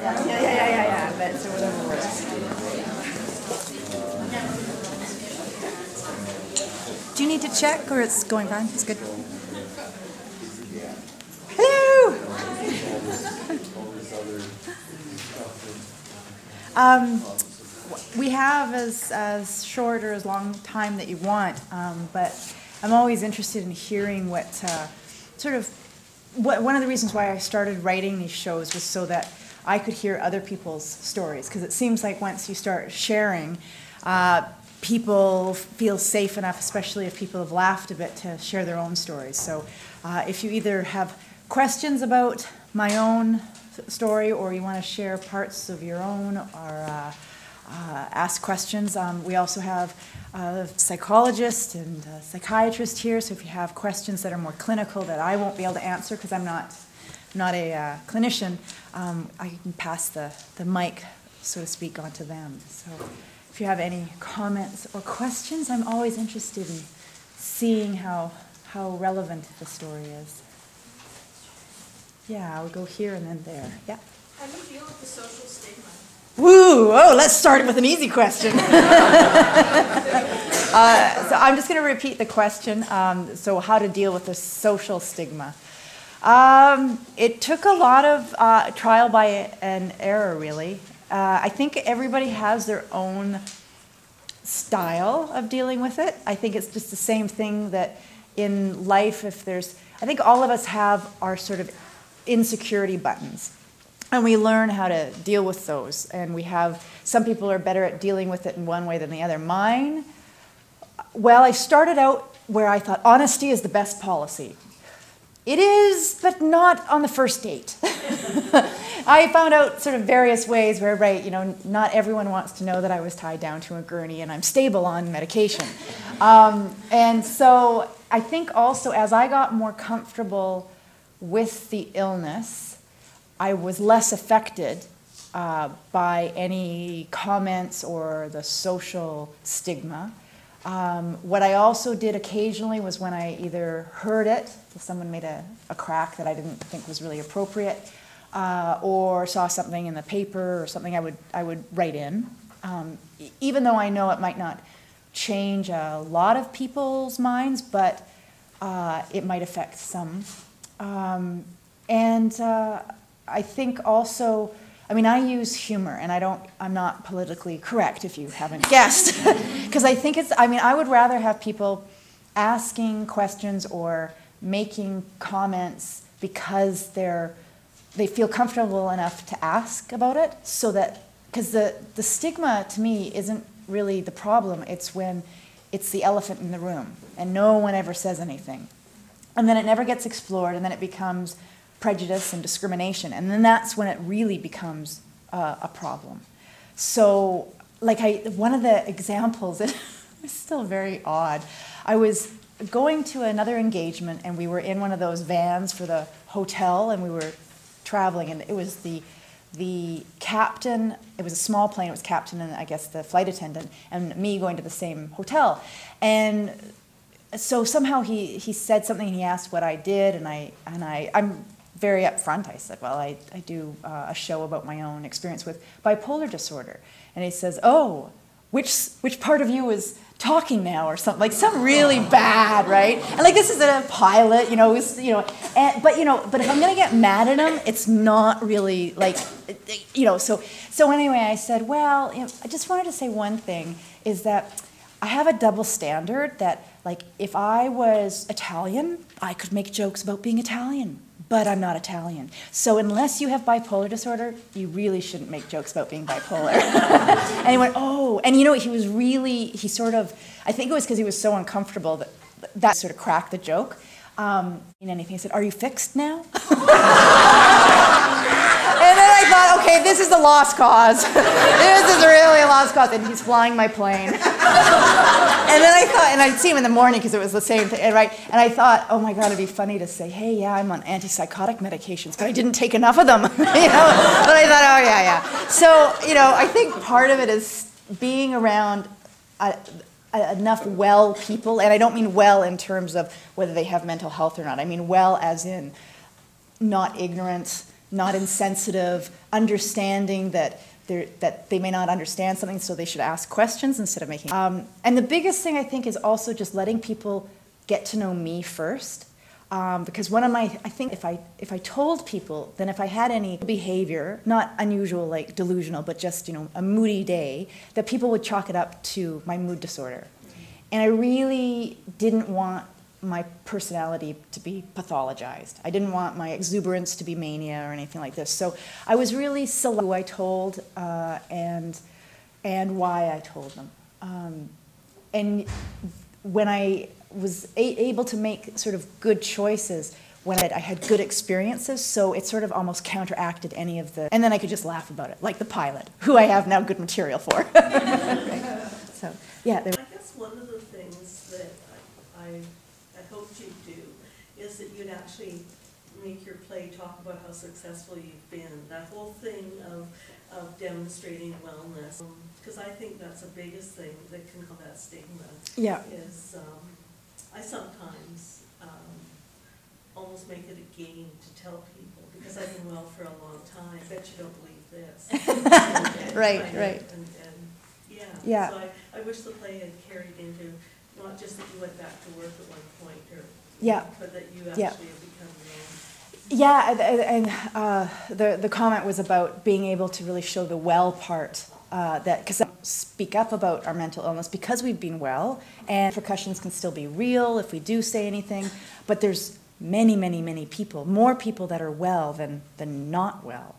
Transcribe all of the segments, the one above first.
Yeah. But so whatever works. Do you need to check, or it's going fine? It's good. Hello. We have as short or as long time that you want, but I'm always interested in hearing what one of the reasons why I started writing these shows was so that I could hear other people's stories, because it seems like once you start sharing, people feel safe enough, especially if people have laughed a bit, to share their own stories. So if you either have questions about my own story, or you want to share parts of your own, or ask questions. We also have a psychologist and a psychiatrist here, so if you have questions that are more clinical that I won't be able to answer because I'm not a clinician, I can pass the mic, so to speak, on to them. So if you have any comments or questions, I'm always interested in seeing how relevant the story is. Yeah, I'll go here and then there. Yeah. How do you deal with the social stigma? Woo! Oh, let's start with an easy question. So I'm just going to repeat the question. So how to deal with the social stigma. It took a lot of trial by and error, really. I think everybody has their own style of dealing with it. I think it's just the same thing that in life, I think all of us have our sort of insecurity buttons. And we learn how to deal with those. And some people are better at dealing with it in one way than the other. Mine, well, I started out where I thought honesty is the best policy. It is, but not on the first date. I found out sort of various ways where, not everyone wants to know that I was tied down to a gurney and I'm stable on medication. And so I think also as I got more comfortable with the illness, I was less affected by any comments or the social stigma. What I also did occasionally was when I either heard it, so someone made a crack that I didn't think was really appropriate, or saw something in the paper or something, I would write in. Even though I know it might not change a lot of people's minds, but it might affect some. I think also, I use humor, and I'm not politically correct, if you haven't guessed, because I think I would rather have people asking questions or making comments because they feel comfortable enough to ask about it, so that, because the stigma to me isn't really the problem, it's when it's the elephant in the room, and no one ever says anything. And then it never gets explored, and then it becomes prejudice and discrimination, and then that's when it really becomes a problem. So, one of the examples, it's still very odd. I was going to another engagement, and we were in one of those vans for the hotel, and we were traveling, and it was the captain. It was a small plane. It was captain and I guess the flight attendant, and me going to the same hotel, and so somehow he said something, and he asked what I did, and I'm very upfront. I said, well, I do a show about my own experience with bipolar disorder. And he says, oh, which part of you is talking now, or something, some really bad, right? And this is a pilot, but if I'm gonna get mad at him, it's not really so anyway, I said, well, I just wanted to say one thing, is that I have a double standard that, if I was Italian, I could make jokes about being Italian, but I'm not Italian. So unless you have bipolar disorder, you really shouldn't make jokes about being bipolar. And he went, oh, and he was really, I think it was because he was so uncomfortable that sort of cracked the joke. He said, are you fixed now? And then I thought, okay, this is a lost cause. This is really a lost cause. And he's flying my plane. And then I thought, and I'd see him in the morning because it was the same thing, right? And I thought, oh my God, it'd be funny to say, hey, yeah, I'm on antipsychotic medications, but I didn't take enough of them. But I thought, oh yeah. So, I think part of it is being around enough well people, and I don't mean well in terms of whether they have mental health or not. I mean well as in not ignorant, not insensitive, understanding that they may not understand something, so they should ask questions instead of making. And the biggest thing I think is also just letting people get to know me first. Because one of my, I think if I told people, then if I had any behavior, not unusual like delusional, but just, you know, a moody day, that people would chalk it up to my mood disorder. And I really didn't want my personality to be pathologized. I didn't want my exuberance to be mania or anything like this. So I was really selective who I told and why I told them. And when I was able to make sort of good choices when I had good experiences, so it sort of almost counteracted any of the, and then I could just laugh about it, like the pilot, who I have now good material for. Right. So, yeah. I guess one of the things that I hoped you'd do is that you'd actually make your play talk about how successful you've been. That whole thing of demonstrating wellness, because I think that's the biggest thing that can cause that stigma. Yeah. Is I sometimes almost make it a game to tell people, because I've been well for a long time. I bet you don't believe this. Right. And yeah. So I wish the play had carried into not just that you went back to work at one point, but that you actually have become your own. Yeah, and the comment was about being able to really show the well part. Because I speak up about our mental illness because we've been well, and repercussions can still be real if we do say anything, but there's many people, more people that are well than not well.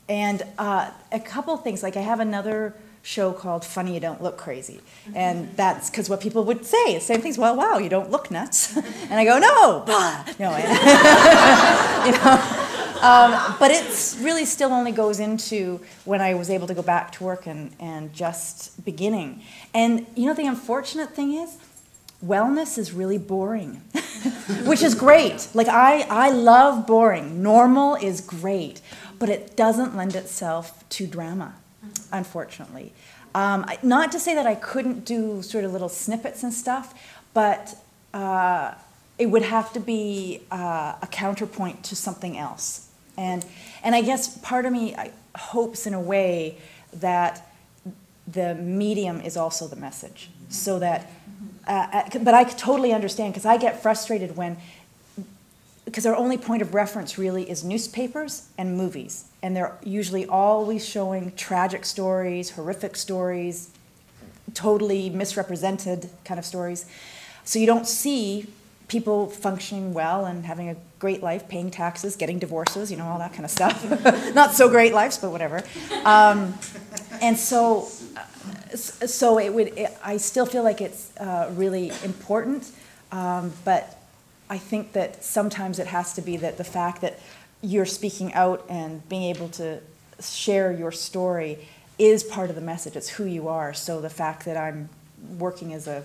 And a couple things, like I have another show called Funny You Don't Look Crazy, and that's because what people would say, the same things, well, wow, you don't look nuts. And I go, no, you know. But it's really still only goes into when I was able to go back to work and just beginning. And you know, the unfortunate thing is, wellness is really boring, which is great. Like I love boring. Normal is great, but it doesn't lend itself to drama, unfortunately. Not to say that I couldn't do sort of little snippets and stuff, but it would have to be a counterpoint to something else. And I guess part of me hopes in a way that the medium is also the message, so that, but I totally understand, because I get frustrated because our only point of reference really is newspapers and movies, and they're usually always showing tragic stories, horrific stories, totally misrepresented kind of stories. So you don't see people functioning well and having a great life, paying taxes, getting divorces, you know, all that kind of stuff. Not so great lives, but whatever. And so I still feel like it's really important, but I think that sometimes it has to be that the fact that you're speaking out and being able to share your story is part of the message. It's who you are. So the fact that I'm working as an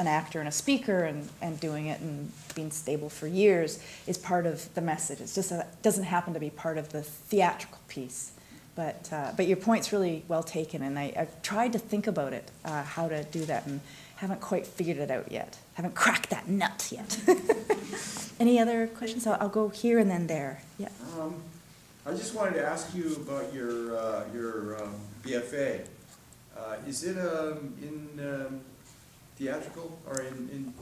actor and a speaker and doing it and being stable for years is part of the message. It's just it doesn't happen to be part of the theatrical piece. But your point's really well taken, and I've tried to think about it, how to do that, and haven't quite figured it out yet. Haven't cracked that nut yet. Any other questions? I'll go here and then there. Yeah. I just wanted to ask you about your BFA. Is it in theatrical or in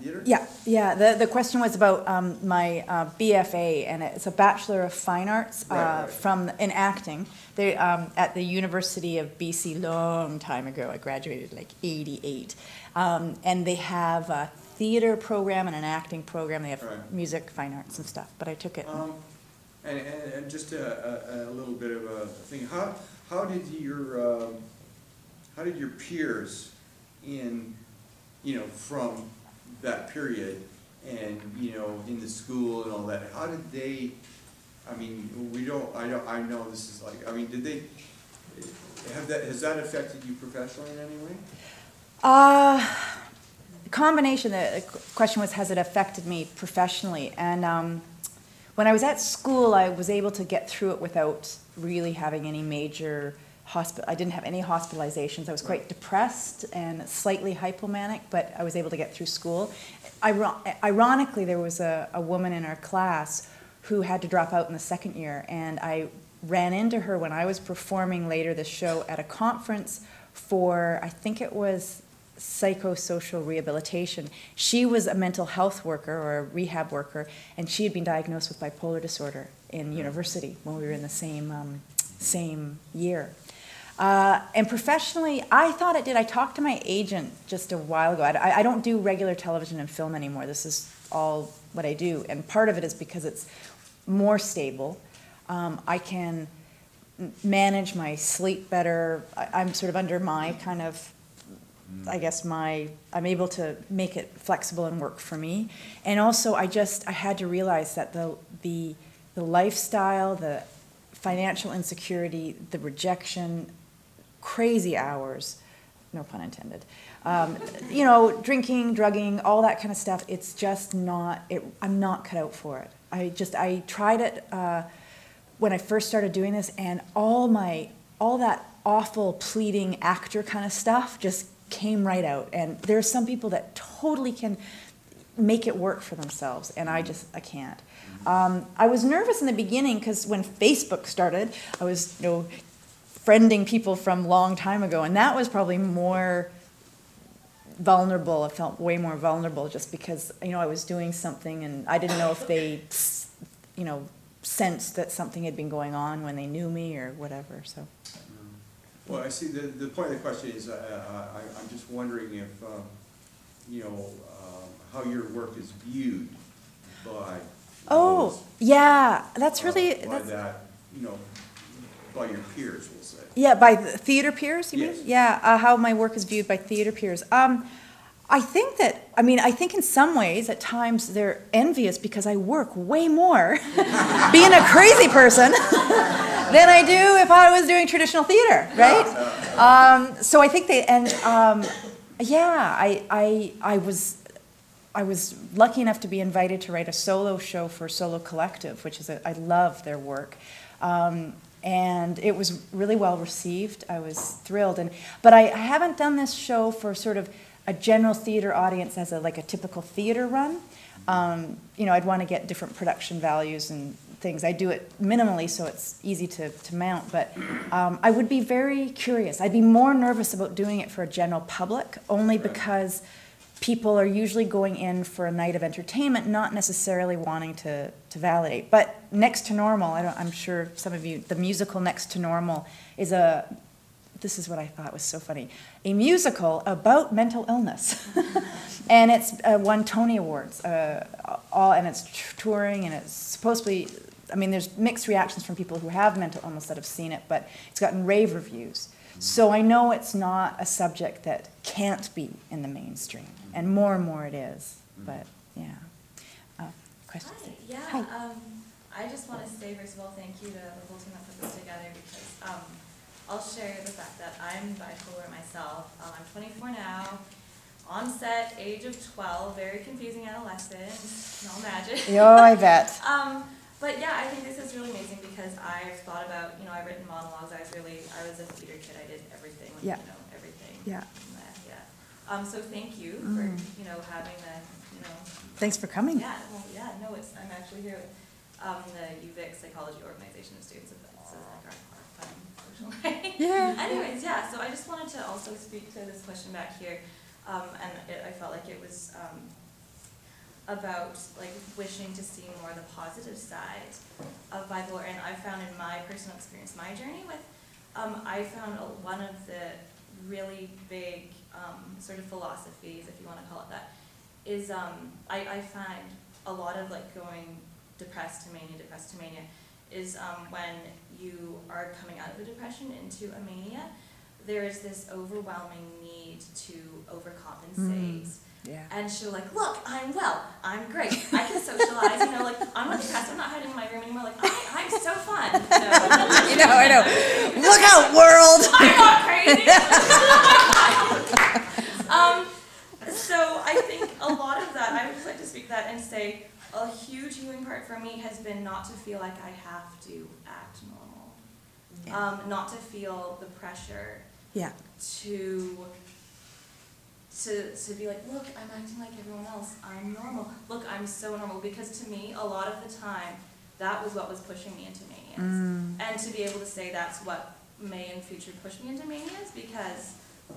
theater? Yeah. The question was about my BFA, and it's a Bachelor of Fine Arts in acting. They at the University of BC, long time ago. I graduated like '88, and they have a theater program and an acting program. They have music, fine arts, and stuff. But I took it. And just a little bit of a thing. How did your peers in, you know, from that period and, you know, in the school and all that, how did they, I mean, I know this is like, I mean, did they, has that affected you professionally in any way? Combination, the question was, has it affected me professionally? And when I was at school, I was able to get through it without really having any major I didn't have any hospitalizations. I was quite depressed and slightly hypomanic, but I was able to get through school. Ironically, there was a woman in our class who had to drop out in the second year, and I ran into her when I was performing later this show at a conference for, I think it was psychosocial rehabilitation. She was a mental health worker or a rehab worker, and she had been diagnosed with bipolar disorder in university when we were in the same year. And professionally, I thought it did. I talked to my agent just a while ago. I don't do regular television and film anymore. This is all what I do, and part of it is because it's more stable. I can manage my sleep better. I'm sort of under my kind of, I guess I'm able to make it flexible and work for me. And also I had to realize that the lifestyle, the financial insecurity, the rejection, crazy hours, no pun intended, you know, drinking, drugging, all that kind of stuff, it's just not, I'm not cut out for it. I tried it when I first started doing this, and all that awful pleading actor kind of stuff just came right out. And there are some people that totally can make it work for themselves, and I can't. I was nervous in the beginning because when Facebook started, I was, you know, friending people from a long time ago, and that was probably more vulnerable. I felt way more vulnerable just because, you know, I was doing something and I didn't know if they, you know, sensed that something had been going on when they knew me or whatever. So. Well, I see the point of the question is I'm just wondering if you know how your work is viewed by those, yeah, that's really you know, by your peers, we'll say. Yeah, by the theater peers, you Yes. mean? Yeah, how my work is viewed by theater peers. I think that, I think in some ways, at times, they're envious because I work way more being a crazy person than I do if I was doing traditional theater, right? So I think they, and yeah, I was lucky enough to be invited to write a solo show for Solo Collective, which is, I love their work. And it was really well received. I was thrilled. But I haven't done this show for sort of a general theater audience as like a typical theater run. You know, I'd want to get different production values and things. I do it minimally so it's easy to mount, but I would be very curious. I'd be more nervous about doing it for a general public, only because people are usually going in for a night of entertainment, not necessarily wanting to validate. But Next to Normal, I'm sure some of you, the musical Next to Normal is this is what I thought was so funny, a musical about mental illness. And it's won Tony Awards, and it's touring, and it's supposed to be, there's mixed reactions from people who have mental illness that have seen it, but it's gotten rave reviews. So I know it's not a subject that can't be in the mainstream, and more it is, but yeah. Questions? Hi. Yeah, Hi. I just want to say, first of all, thank you to the whole team that put this together, because I'll share the fact that I'm bipolar myself. I'm 24 now, on set, age of 12, very confusing adolescent, no magic. Oh, I bet. But yeah, I think this is really amazing because I've thought about, I've written monologues. I was a theater kid. I did everything, Yeah. Everything. Yeah. Yeah. So thank you for, having the, Thanks for coming. Yeah, well, yeah, no, I'm actually here with the UVic Psychology Organization of Students of so like our fun social way. Yeah. Anyways, yeah, so I just wanted to also speak to this question back here, and I felt like it was about like wishing to see more the positive side of bipolar, and I found in my personal experience, my journey with, I found one of the really big sort of philosophies, if you want to call it that, is I find a lot of like going depressed to mania is when you are coming out of a depression into a mania, there is this overwhelming need to overcompensate. Yeah. And show like, look, I'm well, I'm great, I can socialize, like, I'm not depressed, I'm not hiding in my room anymore, like, I'm so fun. So, I know. Look out, world! I'm not crazy! So I think a lot of that, I would just like to speak that and say, a huge healing part for me has been not to feel like I have to act normal. Not to feel the pressure to be like, look, I'm acting like everyone else, I'm normal. Look, I'm so normal, because to me, a lot of the time, that was what was pushing me into manias. And to be able to say that's what may in the future push me into manias, because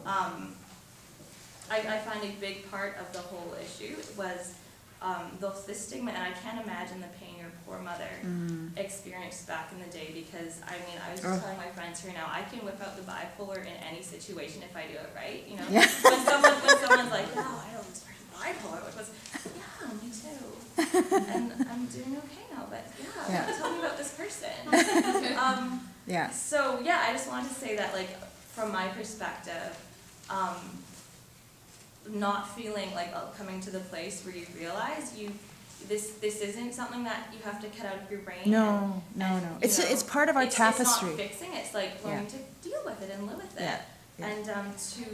I find a big part of the whole issue was the stigma, and I can't imagine the pain your poor mother experienced back in the day, because I mean, I was just telling my friends here now, I can whip out the bipolar in any situation if I do it right, you know? Yeah. When someone's like, no, I know this person's bipolar, which was, yeah, me too. And I'm doing okay now, but yeah, tell me about this person. Yeah. So yeah, I just wanted to say that, like, from my perspective, not feeling like coming to the place where you realize this isn't something that you have to cut out of your brain. No. It's part of our tapestry. It's not fixing it. It's like learning to deal with it and live with it, and to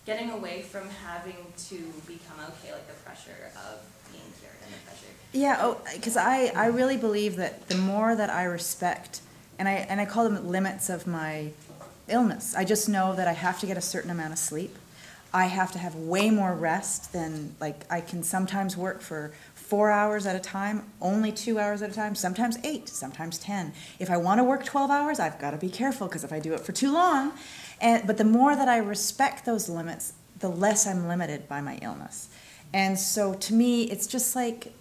getting away from having to become okay, like the pressure of being cured and the pressure. Yeah, because I really believe that the more that I respect, and I call them limits of my illness. I just know that I have to get a certain amount of sleep. I have to have way more rest than, like, I can sometimes work for 4 hours at a time, only 2 hours at a time, sometimes 8, sometimes 10. If I want to work 12 hours, I've got to be careful, because if I do it for too long, but the more that I respect those limits, the less I'm limited by my illness. And so to me, it's just like,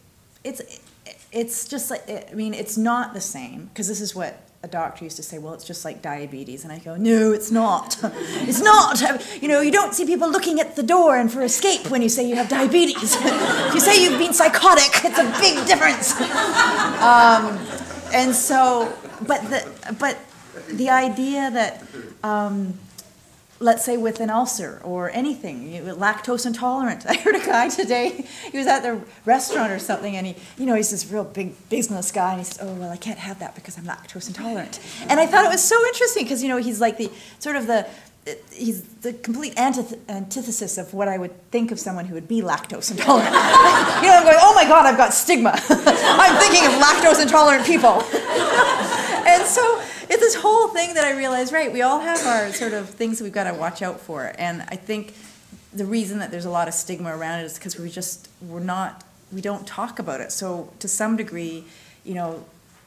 it's just like, I mean, it's not the same, because this is what a doctor used to say, well, it's just like diabetes. And I go, no, it's not. It's not. You know, you don't see people looking at the door and for escape when you say you have diabetes. If you say you've been psychotic, it's a big difference. And so, but the idea that, let's say with an ulcer or anything, lactose intolerant. I heard a guy today, he was at the restaurant or something, and he's this real big business guy, and he said, oh, well, I can't have that because I'm lactose intolerant. And I thought it was so interesting, because, he's like he's the complete antithesis of what I would think of someone who would be lactose intolerant. I'm going, oh my God, I've got stigma. I'm thinking of lactose intolerant people. And so it's this whole thing that I realized, right, we all have our sort of things that we've got to watch out for. And I think the reason that there's a lot of stigma around it is because we don't talk about it. So to some degree,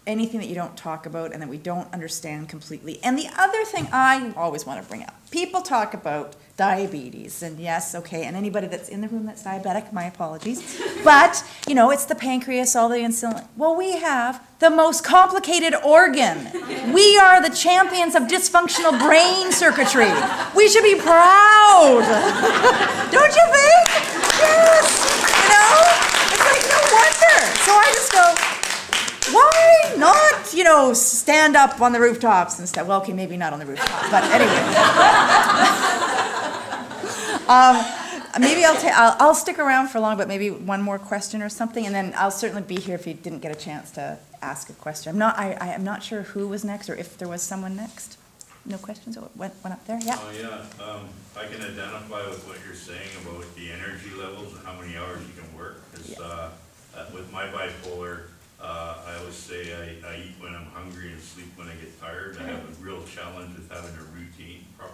anything that you don't talk about and that we don't understand completely. And the other thing I always want to bring up, people talk about diabetes, and yes, okay, and anybody that's in the room that's diabetic, my apologies, but, it's the pancreas, all the insulin. Well, we have the most complicated organ. We are the champions of dysfunctional brain circuitry. We should be proud. Don't you think? Yes. It's like, no wonder. So I just go, why not, stand up on the rooftops and stuff? Well, okay, maybe not on the rooftop, but anyway. Maybe I'll stick around for long, but maybe one more question or something, and then I'll certainly be here if you didn't get a chance to ask a question. I am not sure who was next or if there was someone next. No questions? Oh, went up there? Yeah. Oh, yeah. I can identify with what you're saying about the energy levels and how many hours you can work. Because with my bipolar, I always say I eat when I'm hungry and sleep when I get tired. I have a real challenge with having a routine, proper